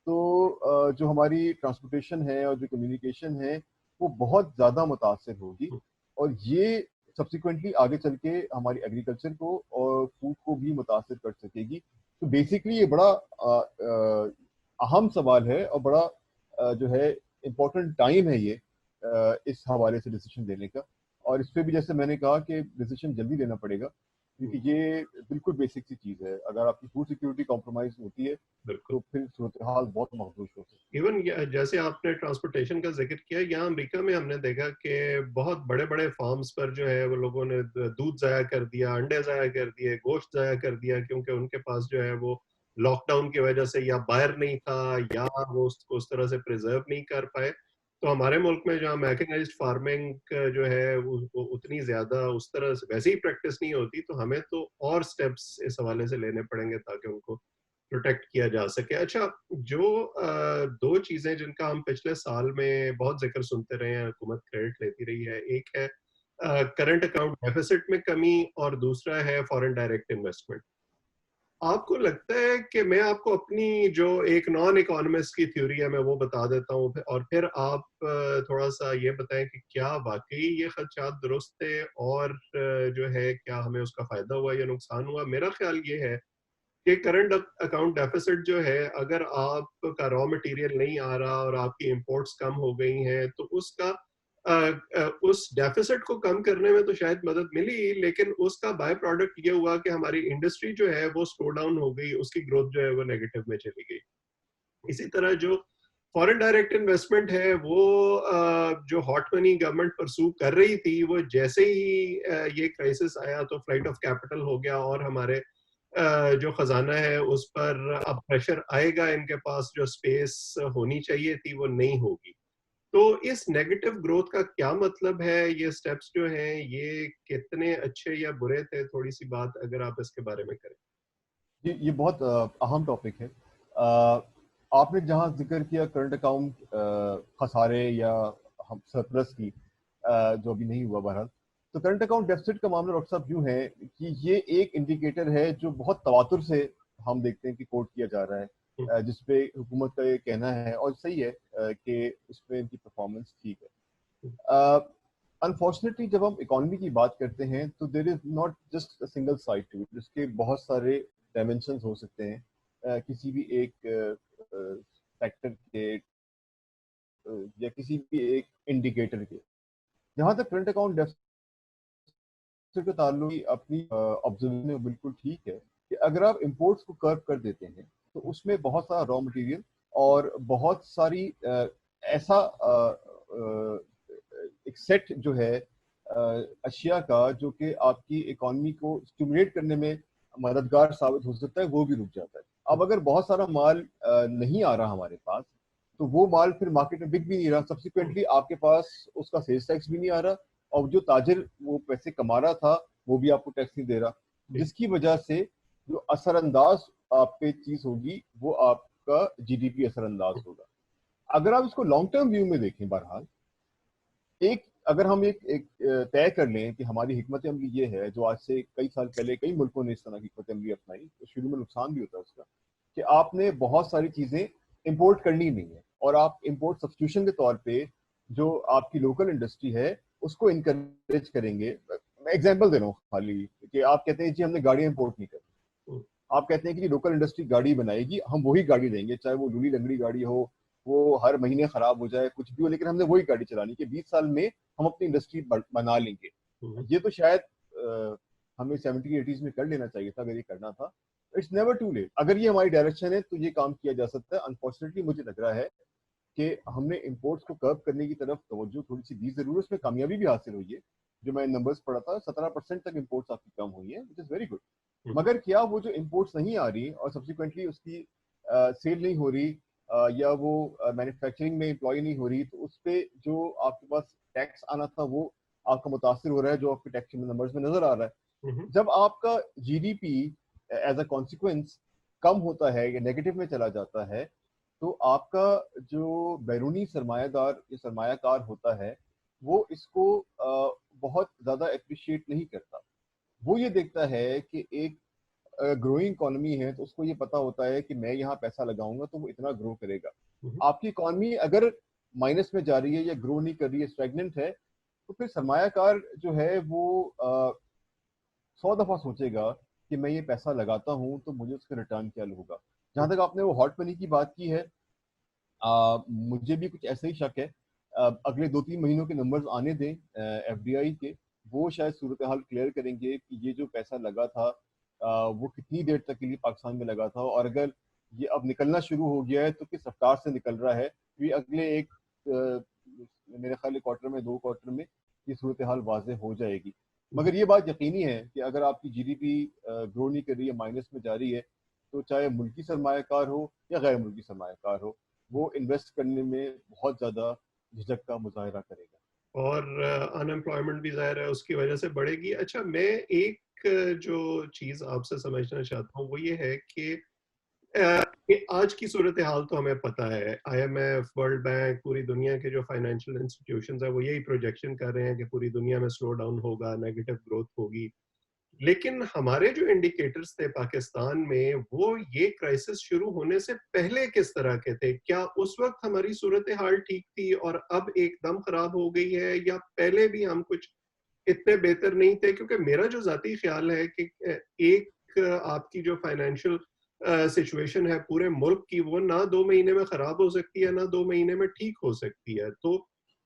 तो जो हमारी ट्रांसपोर्टेशन है और जो कम्युनिकेशन है वो बहुत ज़्यादा मुतासर होगी, हम्म। और ये सब्सिक्वेंटली आगे चल के हमारी एग्रीकल्चर को और फूड को भी मुतासर कर सकेगी। तो बेसिकली ये बड़ा अहम सवाल है, और बड़ा जो है इम्पोर्टेंट टाइम है ये इस हवाले से डिसीजन लेने का। और इस पे भी जैसे मैंने कहा कि डिसीजन जल्दी लेना पड़ेगा, क्योंकि ये बिल्कुल बेसिक सी चीज़ है। अगर आपकी फूड सिक्योरिटी कॉम्प्रोमाइज होती है बिल्कुल। तो फिर सूरत हाल बहुत महदूद हो सकती है। इवन जैसे आपने ट्रांसपोर्टेशन का जिक्र किया, यहाँ अमेरिका में हमने देखा कि बहुत बड़े बड़े फार्म्स पर जो है वो लोगों ने दूध ज़ाया कर दिया, अंडे ज़ाया कर दिए, गोश्त ज़ाया कर दिया, क्योंकि उनके पास जो है वो लॉकडाउन की वजह से या बायर नहीं था, या वो उसको उस तरह से प्रिजर्व नहीं कर पाए। तो हमारे मुल्क में जहाँ मैकेनाइज्ड फार्मिंग जो है वो उतनी ज्यादा उस तरह से वैसे ही प्रैक्टिस नहीं होती, तो हमें तो और स्टेप्स इस हवाले से लेने पड़ेंगे ताकि उनको प्रोटेक्ट किया जा सके। अच्छा, जो दो चीजें जिनका हम पिछले साल में बहुत जिक्र सुनते रहे हैं, हुकूमत क्रेडिट लेती रही है, एक है करंट अकाउंट डेफिसिट में कमी और दूसरा है फॉरेन डायरेक्ट इन्वेस्टमेंट। आपको लगता है कि मैं आपको अपनी जो एक नॉन इकोनॉमिस्ट की थ्योरी है मैं वो बता देता हूँ, और फिर आप थोड़ा सा ये बताएं कि क्या वाकई ये खदशात दुरुस्त थे, और जो है क्या हमें उसका फायदा हुआ या नुकसान हुआ। मेरा ख्याल ये है कि करंट अकाउंट डेफिसिट जो है, अगर आपका रॉ मटेरियल नहीं आ रहा और आपकी इंपोर्ट्स कम हो गई हैं, तो उसका उस डेफिसिट को कम करने में तो शायद मदद मिली, लेकिन उसका बाय प्रोडक्ट ये हुआ कि हमारी इंडस्ट्री जो है वो स्लो डाउन हो गई, उसकी ग्रोथ जो है वो नेगेटिव में चली गई। इसी तरह जो फॉरेन डायरेक्ट इन्वेस्टमेंट है वो जो हॉट मनी गवर्नमेंट परसू कर रही थी, वो जैसे ही ये क्राइसिस आया तो फ्लाइट ऑफ कैपिटल हो गया, और हमारे जो खजाना है उस पर अब प्रेशर आएगा, इनके पास जो स्पेस होनी चाहिए थी वो नहीं होगी। तो इस नेगेटिव ग्रोथ का क्या मतलब है, ये स्टेप्स जो हैं ये कितने अच्छे या बुरे थे, थोड़ी सी बात अगर आप इसके बारे में करें। ये बहुत अहम टॉपिक है। आपने जहाँ जिक्र किया करंट अकाउंट खसारे या हम सरप्लस की, जो अभी नहीं हुआ बहरहाल, तो करंट अकाउंट डेफिसिट का मामला डॉक्टर साहब यूँ है कि ये एक इंडिकेटर है जो बहुत तवातुर से हम देखते हैं कि कोट किया जा रहा है, जिसपे हुकूमत का ये कहना है और सही है कि इसमें इनकी परफॉर्मेंस ठीक है। अनफॉर्चुनेटली जब हम इकोनॉमी की बात करते हैं तो there is not just single side to it, इसके बहुत सारे डायमेंशंस हो सकते हैं किसी भी एक फैक्टर के या किसी भी एक इंडिकेटर के। जहां तक करंट अकाउंट डेफिसिट का ताल्लुक, अपनी ऑब्जर्वेशन बिल्कुल ठीक है कि अगर आप इंपोर्ट्स को कर्व कर देते हैं तो उसमें बहुत सारा रॉ मटेरियल और बहुत सारी ऐसा एक सेट जो है अशिया का जो कि आपकी इकोनॉमी को स्टिमुलेट करने में मददगार साबित हो सकता है, वो भी रुक जाता है। अब अगर बहुत सारा माल नहीं आ रहा हमारे पास, तो वो माल फिर मार्केट में बिक भी नहीं रहा, सब्सिक्वेंटली आपके पास उसका सेल्स टैक्स भी नहीं आ रहा, और जो ताजिर वो पैसे कमा रहा था वो भी आपको टैक्स नहीं दे रहा, जिसकी वजह से जो असरअंदाज आप पे चीज होगी वो आपका जीडीपी असरअंदाज होगा। अगर आप इसको लॉन्ग टर्म व्यू में देखें, बहरहाल एक अगर हम एक तय कर लें कि हमारी हिकमत अमली ये है, जो आज से कई साल पहले कई मुल्कों ने इस तरह की हिकमत अमली अपनाई, तो शुरू में नुकसान भी होता है उसका, कि आपने बहुत सारी चीजें इंपोर्ट करनी नहीं है और आप इंपोर्ट सब्स्टिट्यूशन के तौर पे जो आपकी लोकल इंडस्ट्री है उसको इनकरेज करेंगे। मैं एग्जांपल दे रहा हूँ खाली, कि आप कहते हैं जी हमने गाड़ियां इंपोर्ट नहीं करनी, आप कहते हैं कि लोकल इंडस्ट्री गाड़ी बनाएगी, हम वही गाड़ी देंगे, चाहे वो लूली लंगड़ी गाड़ी हो, वो हर महीने खराब हो जाए, कुछ भी हो, लेकिन हमने वही गाड़ी चलानी कि 20 साल में हम अपनी इंडस्ट्री बना लेंगे। ये तो शायद हमें 70-80s में कर लेना चाहिए था, अगर ये करना था। It's never too late. अगर ये हमारी डायरेक्शन है तो ये काम किया जा सकता है। अनफॉर्चुनेटली मुझे लग रहा है कि हमने इंपोर्ट्स को कर्व करने की तरफ तवज्जो थोड़ी सी दी जरूर, उसमें कामयाबी भी हासिल हुई है। जो मैं नंबर्स पढ़ा था, 17% तक इंपोर्ट्स आपकी कम हुई है, विच इज वेरी गुड। मगर क्या वो जो इंपोर्ट्स नहीं आ रही और सब्सिक्वेंटली उसकी सेल नहीं हो रही, या वो मैन्युफैक्चरिंग में एम्प्लॉय नहीं हो रही, तो उस पर जो आपके पास टैक्स आना था वो आपका मुतासर हो रहा है, जो आपके टैक्स नंबर्स में नजर आ रहा है। जब आपका जीडीपी एज अ कॉन्सिक्वेंस कम होता है या नेगेटिव में चला जाता है, तो आपका जो बैरूनी सरमायादार या सरमायाकार होता है वो इसको बहुत ज़्यादा अप्रिशिएट नहीं करता। वो ये देखता है कि एक ग्रोइंग इकोनॉमी है, तो उसको ये पता होता है कि मैं यहाँ पैसा लगाऊंगा तो वो इतना ग्रो करेगा। आपकी इकोनॉमी अगर माइनस में जा रही है या ग्रो नहीं कर रही है, स्टैग्नेंट है, तो फिर सरमायाकार जो है वो 100 दफा सोचेगा कि मैं ये पैसा लगाता हूँ तो मुझे उसका रिटर्न क्या होगा। जहां तक आपने वो हॉट मनी की बात की है, मुझे भी कुछ ऐसा ही शक है। अगले 2-3 महीनों के नंबर्स आने दें एफडीआई के, वो शायद सूरत हाल क्लियर करेंगे कि ये जो पैसा लगा था वो कितनी देर तक के लिए पाकिस्तान में लगा था, और अगर ये अब निकलना शुरू हो गया है तो किस रफ्तार से निकल रहा है। ये अगले एक मेरे ख्याल क्वार्टर में, 2 क्वार्टर में ये सूरत हाल वाज़ेह हो जाएगी। मगर ये बात यकीनी है कि अगर आपकी जीडीपी ग्रो नहीं कर रही है, माइनस में जा रही है, तो चाहे मुल्की सरमायाकार हो या गैर मुल्की सरमायाकार हो, वो इन्वेस्ट करने में बहुत ज़्यादा झिझक का मुजाहरा करेगा। और अनएम्प्लॉयमेंट भी ज़ाहिर है उसकी वजह से बढ़ेगी। अच्छा, मैं एक जो चीज़ आपसे समझना चाहता हूँ वो ये है कि आज की सूरत हाल तो हमें पता है, आईएमएफ, वर्ल्ड बैंक, पूरी दुनिया के जो फाइनेंशियल इंस्टीट्यूशंस हैं वो यही प्रोजेक्शन कर रहे हैं कि पूरी दुनिया में स्लो डाउन होगा, नेगेटिव ग्रोथ होगी। लेकिन हमारे जो इंडिकेटर्स थे पाकिस्तान में, वो ये क्राइसिस शुरू होने से पहले किस तरह के थे? क्या उस वक्त हमारी सूरत हाल ठीक थी और अब एकदम खराब हो गई है, या पहले भी हम कुछ इतने बेहतर नहीं थे? क्योंकि मेरा जो जाती ख्याल है कि एक आपकी जो फाइनेंशियल सिचुएशन है पूरे मुल्क की, वो ना 2 महीने में खराब हो सकती है, ना 2 महीने में ठीक हो सकती है। तो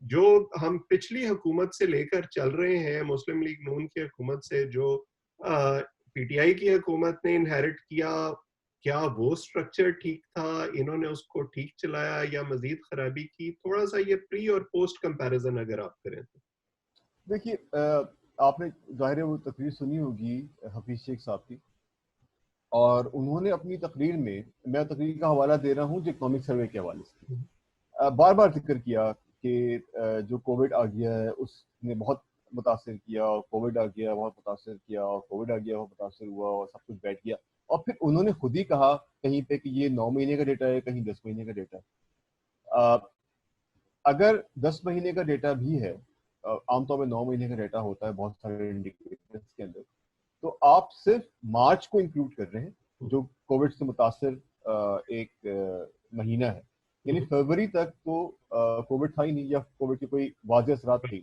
जो हम पिछली हुकूमत से लेकर चल रहे हैं, मुस्लिम लीग नून की हुकूमत से, जो पीटीआई की हुकूमत ने इनहेरिट किया, क्या वो स्ट्रक्चर ठीक था? इन्होंने उसको ठीक चलाया या मजीद खराबी की? थोड़ा सा ये प्री और पोस्ट कंपैरिजन अगर आप करें तो। देखिए, आपने ज़ाहिर है वो तकरीर सुनी होगी हफीज शेख साहब की, और उन्होंने अपनी तकरीर में, मैं तकरीर का हवाला दे रहा हूँ जो इकनॉमिक सर्वे के हवाले से, बार बार जिक्र किया कि जो कोविड आ गया है उसने बहुत मुतासर किया, और कोविड आ गया बहुत मुतासर किया, और कोविड आ गया बहुत मुतासर हुआ, और सब कुछ बैठ गया। और फिर उन्होंने खुद ही कहा कहीं पे कि ये 9 महीने का डेटा है, कहीं 10 महीने का डेटा है। अगर 10 महीने का डेटा भी है, आमतौर में 9 महीने का डेटा होता है बहुत सारे इंडिकेटर्स के अंदर, तो आप सिर्फ मार्च को इंक्लूड कर रहे हैं जो कोविड से मुतासर एक महीना है। यानी फरवरी तक तो कोविड था ही नहीं, या कोविड की कोई वाज़ेह असरात थे।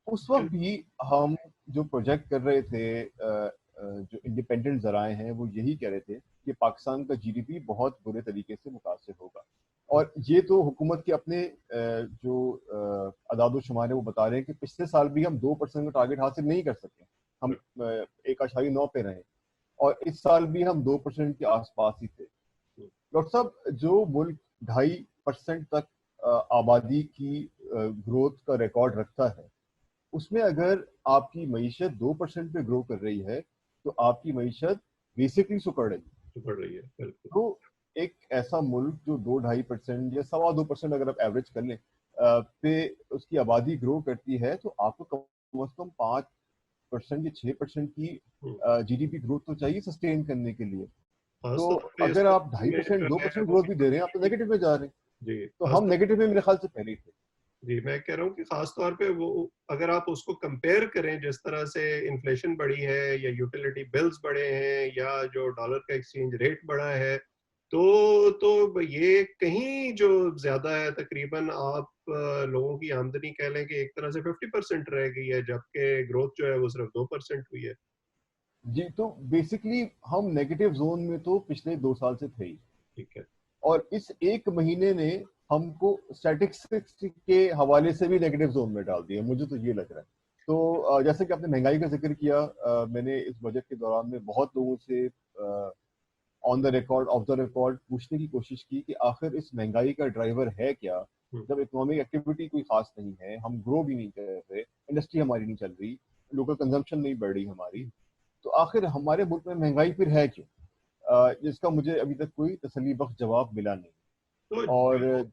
उस वक्त भी हम जो प्रोजेक्ट कर रहे थे, जो इंडिपेंडेंट जराए हैं वो यही कह रहे थे कि पाकिस्तान का जीडीपी बहुत बुरे तरीके से मुतासर होगा। और ये तो हुकूमत के अपने जो अदाद शुमार है वो बता रहे हैं कि पिछले साल भी हम 2% का टारगेट हासिल नहीं कर सके, हम 1.9 पे रहे, और इस साल भी हम 2% के आसपास ही थे। डॉक्टर साहब, जो मुल्क 2.5% तक आबादी की ग्रोथ का रिकॉर्ड रखता है, उसमें अगर आपकी मईशत 2% पे ग्रो कर रही है तो आपकी मईशत बेसिकली सुकड़ रही है। तो एक ऐसा मुल्क जो 2-2.5% या 2.25% अगर आप एवरेज कर लें पे उसकी आबादी ग्रो करती है, तो आपको कम से कम 5% या 6% की जीडीपी ग्रोथ तो चाहिए सस्टेन करने के लिए। खास तो तौर पे इस अगर आप वक्त में 2.5%, जो है 2% वो ग्रोथ भी भी दे रहे हैं, आप तो नेगेटिव में जा रहे हैं। जी, तो खास हम तौर नेगेटिव में मेरे ख्याल से पहले ही थे। जी, मैं कह रहा हूँ कि खास तौर पे वो, अगर आप उसको कंपेयर करें जिस तरह से इन्फ्लेशन बढ़ी है, या यूटिलिटी बिल्स बढ़े हैं, या जो डॉलर का एक्सचेंज रेट बढ़ा है, तो ये कहीं जो ज्यादा है। तकरीबन आप लोगों की आमदनी कह लें कि एक तरह से 50% रह गई है, जबकि ग्रोथ जो है वो सिर्फ 2% हुई है। जी, तो बेसिकली हम नेगेटिव जोन में तो पिछले 2 साल से थे ही, ठीक है। और इस एक महीने ने हमको स्टैटिस्टिक्स के हवाले से भी नेगेटिव जोन में डाल दिया, मुझे तो ये लग रहा है। तो जैसे कि आपने महंगाई का जिक्र किया, मैंने इस बजट के दौरान में बहुत लोगों से on the record, of the record पूछने की कोशिश की कि आखिर इस महंगाई का ड्राइवर है क्या। जब इकोनॉमिक एक्टिविटी कोई खास नहीं है, हम ग्रो भी नहीं कर रहे, इंडस्ट्री हमारी नहीं चल रही, लोकल कंजम्पशन नहीं बढ़ रही हमारी, तो आखिर हमारे मुल्क में महंगाई फिर है क्यों? जिसका मुझे अभी तक कोई तसल्ली बख्श जवाब मिला नहीं। तो और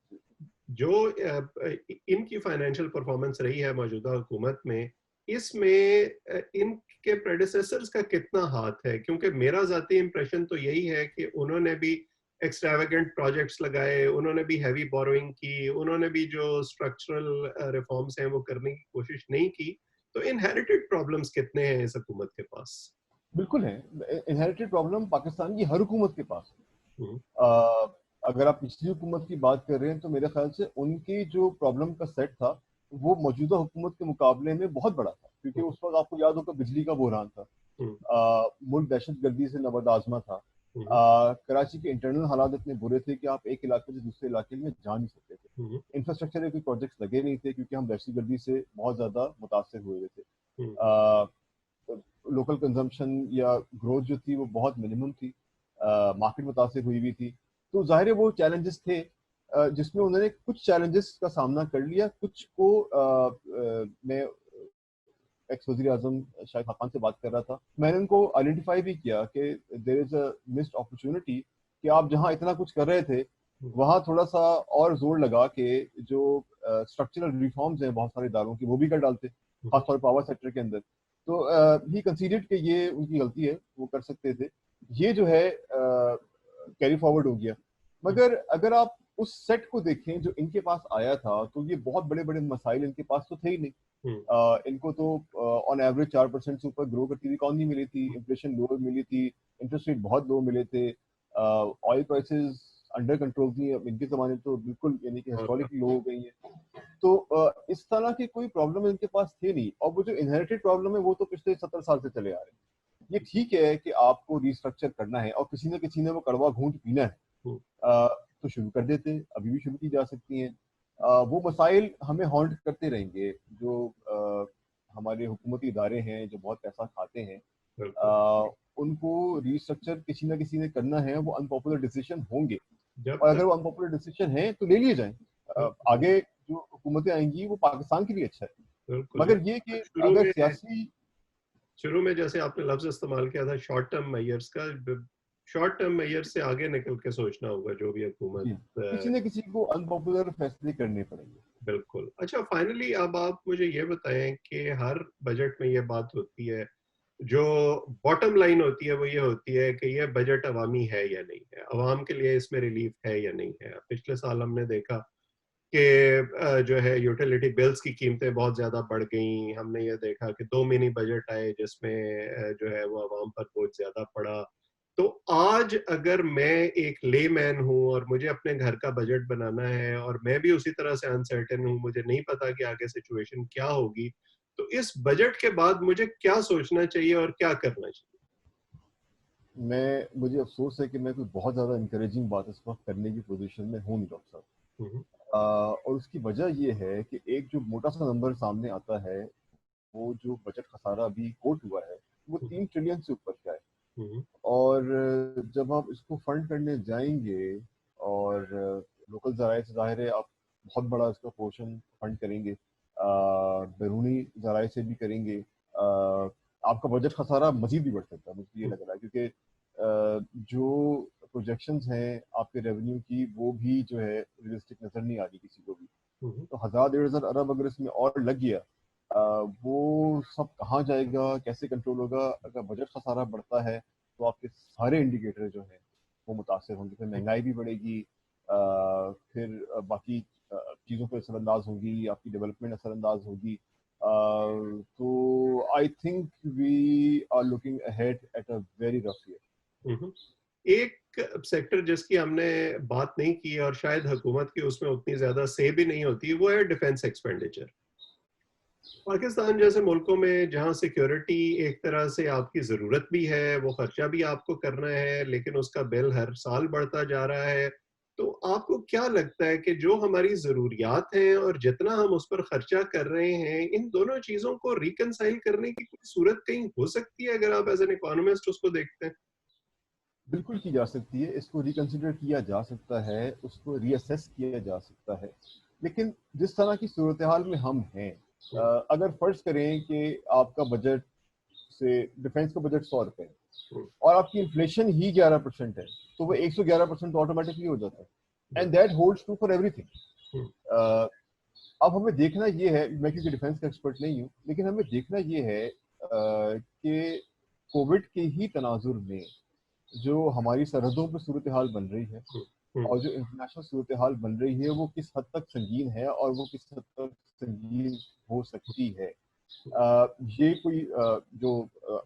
जो इनकी फाइनेंशियल परफॉर्मेंस रही है मौजूदा हुकूमत में, इसमें इनके प्रेडिसेसर्स का कितना हाथ है? क्योंकि मेरा जाती इंप्रेशन तो यही है कि उन्होंने भी एक्सट्रावेगेंट प्रोजेक्ट्स लगाए, उन्होंने भी हैवी बोरोइंग की, उन्होंने भी जो स्ट्रक्चरल रिफॉर्म्स हैं वो करने की कोशिश नहीं की। तो इनहेरिटेड प्रॉब्लम्स कितने हैं इस हुकूमत के पास? बिल्कुल है, इनहेरिटेड प्रॉब्लम पाकिस्तान की हर हुकूमत के पास है। हम्म, अगर आप पिछली हुकूमत की बात कर रहे हैं तो मेरे ख्याल से उनकी जो प्रॉब्लम का सेट था वो मौजूदा हुकूमत के मुकाबले में बहुत बड़ा था, क्योंकि हम्म, उस वक्त आपको याद होगा बिजली का बहरान था, हम्म, मुल्क दहशत गर्दी से नबरदाजमा था, हम्म, कराची के इंटरनल हालात इतने बुरे थे कि आप एक इलाके से दूसरे इलाके में जा नहीं सकते थे। हम्म, इंफ्रास्ट्रक्चर के कोई प्रोजेक्ट्स लगे नहीं थे क्योंकि हम दहशत गर्दी से बहुत ज़्यादा मुतासर हुए थे। लोकल कंजम्पशन या ग्रोथ जो थी वो बहुत मिनिमम थी, मार्केट मुतासिर हुई हुई थी। तो जाहिर है वो चैलेंजेस थे, जिसमें उन्होंने कुछ चैलेंजेस का सामना कर लिया, कुछ को मैं एक्स वज़ीर आज़म शाहिद खान से बात कर रहा था, मैंने उनको आइडेंटिफाई भी किया कि there is a missed opportunity कि आप जहां इतना कुछ कर रहे थे वहां थोड़ा सा और जोर लगा के जो स्ट्रक्चरल रिफॉर्म्स हैं बहुत सारे इदारों की वो भी कर डालते, खासतौर पावर सेक्टर के अंदर। तो ही कंसीडर्ड कि ये उनकी गलती है, वो कर सकते थे, ये जो है कैरी फॉरवर्ड हो गया। मगर अगर आप उस सेट को देखें जो इनके पास आया था, तो ये बहुत बड़े बड़े मसाइल इनके पास तो थे ही नहीं। इनको तो ऑन एवरेज 4% से ऊपर ग्रो करती हुई इकॉनमी मिली थी, इन्फ्लेशन लो मिली थी, इंटरेस्ट रेट बहुत लो मिले थे, ऑयल प्राइसेस अंडर कंट्रोल थी, इनके ज़माने तो बिल्कुल यानी कि हिस्टोरिकली लो हो गई है। तो इस तरह की कोई प्रॉब्लम इनके पास थी नहीं, और वो जो इनहेरिटेड प्रॉब्लम है वो तो पिछले 70 साल से चले आ रहे हैं। ये ठीक है कि आपको रिस्ट्रक्चर करना है और किसी न किसी ने वो कड़वा घूंट पीना है, तो शुरू कर देते, अभी भी शुरू की जा सकती हैं। वो मसाइल हमें हॉन्ट करते रहेंगे, जो हमारे हुकूमती इदारे हैं जो बहुत पैसा खाते हैं, उनको रिस्ट्रक्चर किसी न किसी ने करना है, वो अनपॉपुलर डिसीजन होंगे, और अगर वो अनपॉपुलर डिसीजन है तो ले लिए जाएं। आगे जो हुकूमतें आएंगी वो पाकिस्तान के लिए अच्छा है, मगर ये कि अगर सियासी शुरू में जैसे आपने लफ्ज इस्तेमाल किया था शॉर्ट टर्म मेजर्स का, शॉर्ट टर्म मेजर्स से आगे निकल के सोचना होगा जो भी हुकूमत, किसी न किसी को अनपॉपुलर फैसले करने पड़ेंगे। बिल्कुल। अच्छा, फाइनली अब आप मुझे ये बताएं कि हर बजट में ये बात होती है, जो बॉटम लाइन होती है वो ये होती है कि ये बजट अवामी है या नहीं है, अवाम के लिए इसमें रिलीफ है या नहीं है। पिछले साल हमने देखा कि जो है यूटिलिटी बिल्स की कीमतें बहुत ज्यादा बढ़ गई। हमने ये देखा कि 2 मिनी बजट आए जिसमें जो है वो अवाम पर बहुत ज्यादा पड़ा। तो आज अगर मैं एक लेमैन हूँ और मुझे अपने घर का बजट बनाना है और मैं भी उसी तरह से अनसर्टेन हूँ, मुझे नहीं पता कि आगे सिचुएशन क्या होगी, तो इस बजट के बाद मुझे क्या सोचना चाहिए और क्या करना चाहिए? मुझे अफसोस है कि मैं कोई बहुत ज़्यादा इंकरेजिंग बात इस वक्त करने की पोजीशन में हूँ नहीं, डॉक्टर साहब। और उसकी वजह ये है कि एक जो मोटा सा नंबर सामने आता है, वो जो बजट खसारा अभी कोट हुआ है वो 3 ट्रिलियन से ऊपर का है। और जब आप इसको फंड करने जाएंगे और लोकल ज़राए से जाहिर है आप बहुत बड़ा इसका पोर्शन फंड करेंगे, बैरूनी ज़राए से भी करेंगे, आपका बजट खसारा मजीद भी बढ़ सकता है, मुझे ये लग रहा है, क्योंकि जो प्रोजेक्शंस हैं आपके रेवेन्यू की वो भी जो है रियलिस्टिक नज़र नहीं आ रही किसी को भी। तो 1000-1500 अरब अगर इसमें और लग गया, वो सब कहाँ जाएगा, कैसे कंट्रोल होगा? अगर बजट का सारा बढ़ता है तो आपके सारे इंडिकेटर जो हैं वो मुतासर होंगे, फिर महंगाई भी बढ़ेगी, फिर बाकी चीज़ों पर असरअंदाज होगी, आपकी डेवलपमेंट असरअंदाज होगी। तो I think we are looking ahead at a very rough year. एक सेक्टर जिसकी हमने बात नहीं की और शायद हुकूमत की उसमें उतनी ज्यादा से भी नहीं होती, वो है डिफेंस एक्सपेंडिचर। पाकिस्तान जैसे मुल्कों में जहां सिक्योरिटी एक तरह से आपकी जरूरत भी है, वो खर्चा भी आपको करना है, लेकिन उसका बिल हर साल बढ़ता जा रहा है। तो आपको क्या लगता है कि जो हमारी जरूरियात हैं और जितना हम उस पर खर्चा कर रहे हैं, इन दोनों चीजों को रिकंसाइल करने की कोई सूरत कहीं हो सकती है अगर आप एज एन इकोनॉमिस्ट उसको देखते हैं? बिल्कुल की जा सकती है, इसको रिकंसिडर किया जा सकता है, उसको रीअसेस किया जा सकता है, लेकिन जिस तरह की सूरत हाल में हम हैं, अगर फर्ज करें कि आपका बजट से डिफेंस का बजट 100 रुपए है और आपकी इन्फ्लेशन ही 11% है, तो वो 111% तो ऑटोमेटिकली हो जाता है, and that holds true for everything. अब हमें देखना ये है, मैं क्योंकि डिफेंस का एक्सपर्ट नहीं हूँ, लेकिन हमें देखना ये है कि कोविड के ही तनाजुर में जो हमारी सरहदों पर सूरत हाल बन रही है और जो इंटरनेशनल सूरत हाल बन रही है वो किस हद तक संगीन है और वो किस हद तक संगीन हो सकती है। ये कोई जो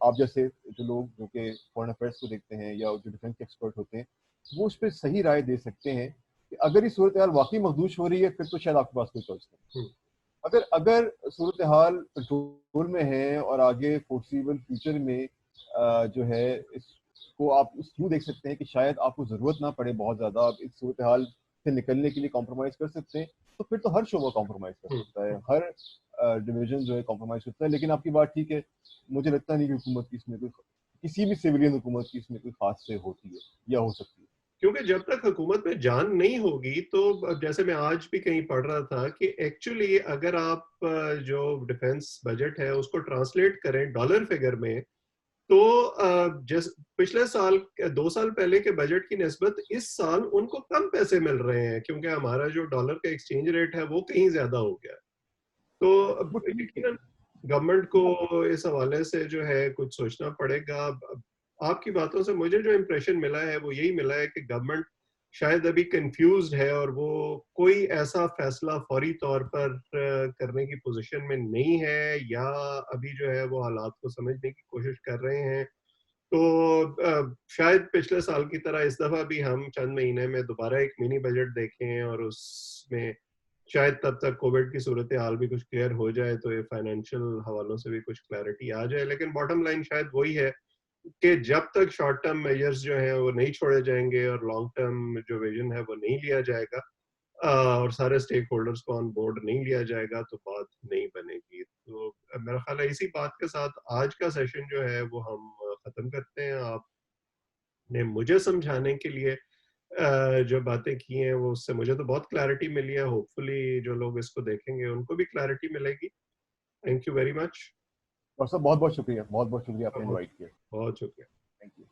आप जैसे जो लोग जो कि फॉरेन अफेयर्स को देखते हैं या जो डिफेंस के एक्सपर्ट होते हैं, वो उस पर सही राय दे सकते हैं कि अगर ये सूरत हाल वाकई मखदूश हो रही है फिर तो शायद आपके पास कोई चॉइस नहीं। अगर अगर सूरत हाल कंट्रोल में है और आगे फोर्सिबल फ्यूचर में जो है इसको आप इस थ्रू देख सकते हैं कि शायद आपको ज़रूरत ना पड़े बहुत ज़्यादा, आप इस सूरत हाल से निकलने के लिए कॉम्प्रोमाइज़ कर सकते हैं, तो फिर तो हर शोबा कॉम्प्रोमाइज़ कर सकता है, हर डिवीजन जो है कॉम्प्रोमाइज करता है। लेकिन आपकी बात ठीक है, मुझे लगता नहीं कि हुकूमत की इसमें कोई, किसी भी सिविलियन हुकूमत की इसमें कोई खास से होती है या हो सकती है। क्योंकि जब तक हुकूमत में जान नहीं होगी तो जैसे मैं आज भी कहीं पढ़ रहा था कि एक्चुअली अगर आप जो डिफेंस बजट है उसको ट्रांसलेट करें डॉलर फिगर में, तो जिस पिछले साल 2 साल पहले के बजट की निस्बत इस साल उनको कम पैसे मिल रहे हैं, क्योंकि हमारा जो डॉलर का एक्सचेंज रेट है वो कहीं ज्यादा हो गया। तो वो ठीक है। यकीनन गवर्नमेंट को इस हवाले से जो है कुछ सोचना पड़ेगा। अब आपकी बातों से मुझे जो इम्प्रेशन मिला है वो यही मिला है कि गवर्नमेंट शायद अभी कंफ्यूज्ड है और वो कोई ऐसा फैसला फौरी तौर पर करने की पोजीशन में नहीं है, या अभी जो है वो हालात को समझने की कोशिश कर रहे हैं। तो शायद पिछले साल की तरह इस दफा भी हम चंद महीने में दोबारा एक मिनी बजट देखें और उसमें शायद तब तक कोविड की सूरत हाल भी कुछ क्लियर हो जाए, तो ये फाइनेंशियल हवालों से भी कुछ क्लैरिटी आ जाए। लेकिन बॉटम लाइन शायद वही है कि जब तक शॉर्ट टर्म मेजर्स जो हैं वो नहीं छोड़े जाएंगे और लॉन्ग टर्म जो विजन है वो नहीं लिया जाएगा, और सारे स्टेक होल्डर्स को ऑन बोर्ड नहीं लिया जाएगा, तो बात नहीं बनेगी। तो मेरा ख्याल है इसी बात के साथ आज का सेशन जो है वो हम खत्म करते हैं। आपने मुझे समझाने के लिए जो बातें की हैं वो उससे मुझे तो बहुत क्लैरिटी मिली है। होपफुली जो लोग इसको देखेंगे उनको भी क्लैरिटी मिलेगी। Thank you very much. और सब बहुत बहुत शुक्रिया, बहुत बहुत शुक्रिया आपने बहुत इनवाइट किया। बहुत शुक्रिया। Thank you.